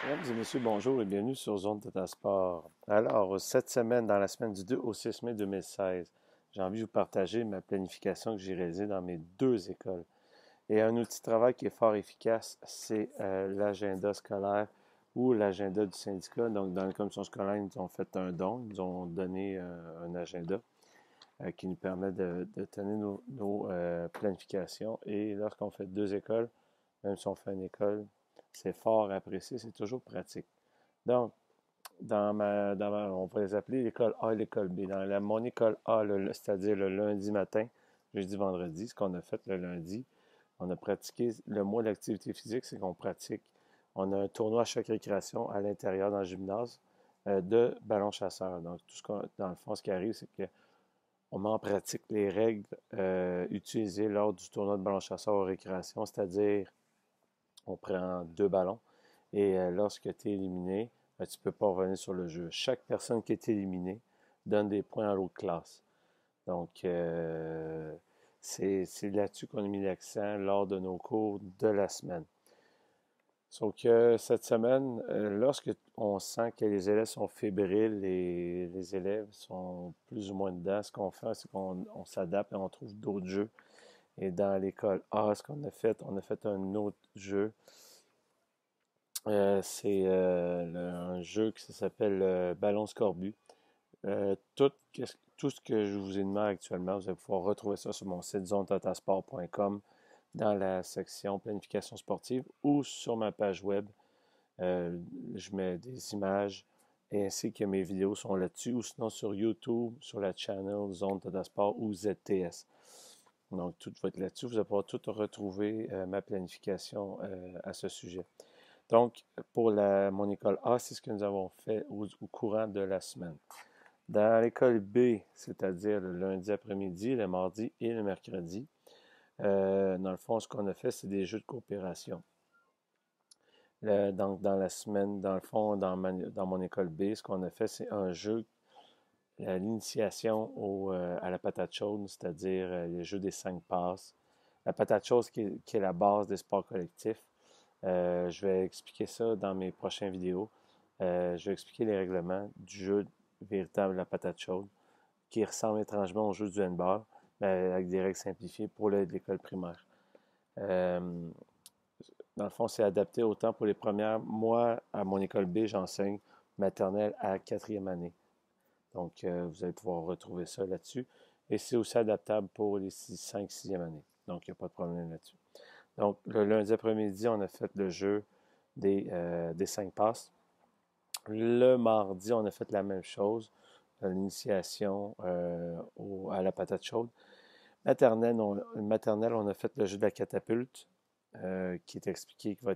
Mesdames et messieurs, bonjour et bienvenue sur Zone Tata Sport. Alors, cette semaine, dans la semaine du 2 au 6 mai 2016, j'ai envie de vous partager ma planification que j'ai réalisée dans mes deux écoles. Et un outil de travail qui est fort efficace, c'est l'agenda scolaire ou l'agenda du syndicat. Donc, dans la commission scolaire, ils nous ont fait un don, ils nous ont donné un agenda qui nous permet de tenir nos planifications. Et lorsqu'on fait deux écoles, même si on fait une école, c'est fort apprécié, c'est toujours pratique. Donc, on va les appeler l'école A et l'école B. Mon école A, c'est-à-dire le lundi matin, jeudi, vendredi, ce qu'on a fait le lundi, on a pratiqué le mois d'activité physique, c'est qu'on pratique. On a un tournoi à chaque récréation à l'intérieur dans le gymnase de ballon chasseur. Donc, dans le fond, ce qui arrive, c'est qu'on met en pratique les règles utilisées lors du tournoi de ballon chasseur aux récréations, c'est-à-dire on prend deux ballons et lorsque tu es éliminé, tu ne peux pas revenir sur le jeu. Chaque personne qui est éliminée donne des points à l'autre classe. Donc, c'est là-dessus qu'on a mis l'accent lors de nos cours de la semaine. Sauf que cette semaine, lorsque on sent que les élèves sont fébriles et les élèves sont plus ou moins dedans, ce qu'on fait, c'est qu'on s'adapte et on trouve d'autres jeux. Et dans l'école A, ce qu'on a fait, on a fait un autre jeu. C'est un jeu qui s'appelle Ballon Scorbut. Tout ce que je vous ai demandé actuellement, vous allez pouvoir retrouver ça sur mon site zonetatasport.com dans la section planification sportive ou sur ma page web. Euh, je mets des images et ainsi que mes vidéos sont là-dessus ou sinon sur YouTube, sur la channel Zone Tatasport ou ZTS. Donc, tout va être là-dessus. Vous allez pouvoir tout retrouver ma planification à ce sujet. Donc, pour mon école A, c'est ce que nous avons fait au courant de la semaine. Dans l'école B, c'est-à-dire le lundi après-midi, le mardi et le mercredi, dans le fond, ce qu'on a fait, c'est des jeux de coopération. Donc, dans la semaine, dans le fond, dans mon école B, ce qu'on a fait, c'est un jeu, l'initiation à la patate chaude, c'est-à-dire le jeu des 5 passes. La patate chaude qui est la base des sports collectifs. Je vais expliquer ça dans mes prochaines vidéos. Je vais expliquer les règlements du jeu véritable de la patate chaude, qui ressemble étrangement au jeu du handball, mais avec des règles simplifiées pour l'école primaire. Euh, Dans le fond, c'est adapté autant pour les premières. Moi, à mon école B, j'enseigne maternelle à quatrième année. Donc, vous allez pouvoir retrouver ça là-dessus. Et c'est aussi adaptable pour les 5 6e années. Donc, il n'y a pas de problème là-dessus. Donc, le lundi après-midi, on a fait le jeu des 5 passes. Le mardi, on a fait la même chose, l'initiation à la patate chaude. Maternelle, on a fait le jeu de la catapulte, qui est expliqué, qui va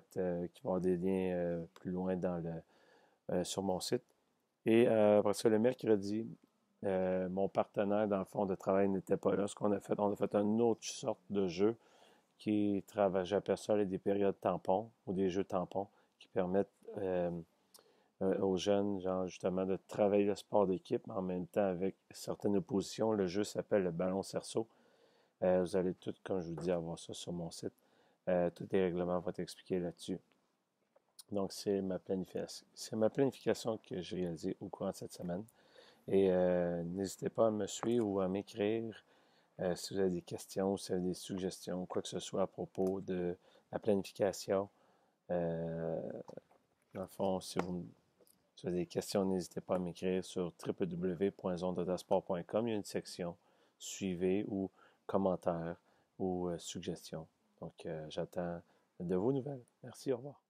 avoir des liens plus loin sur mon site. Et après ça, le mercredi, mon partenaire, dans le fond, de travail n'était pas là. Ce qu'on a fait, on a fait une autre sorte de jeu qui travaille, j'appelle ça des périodes tampons ou des jeux tampons qui permettent aux jeunes, genre justement, de travailler le sport d'équipe en même temps avec certaines oppositions. Le jeu s'appelle le ballon cerceau. Vous allez tout, comme je vous dis, avoir ça sur mon site. Tous les règlements vont être expliqués là-dessus. Donc, c'est ma planification que j'ai réalisée au cours de cette semaine. Et n'hésitez pas à me suivre ou à m'écrire si vous avez des questions, si vous avez des suggestions, quoi que ce soit à propos de la planification. Euh, Dans le fond, si vous avez des questions, n'hésitez pas à m'écrire sur www.zonedatasport.com. Il y a une section suivez ou commentaires ou suggestions. Donc, j'attends de vos nouvelles. Merci, au revoir.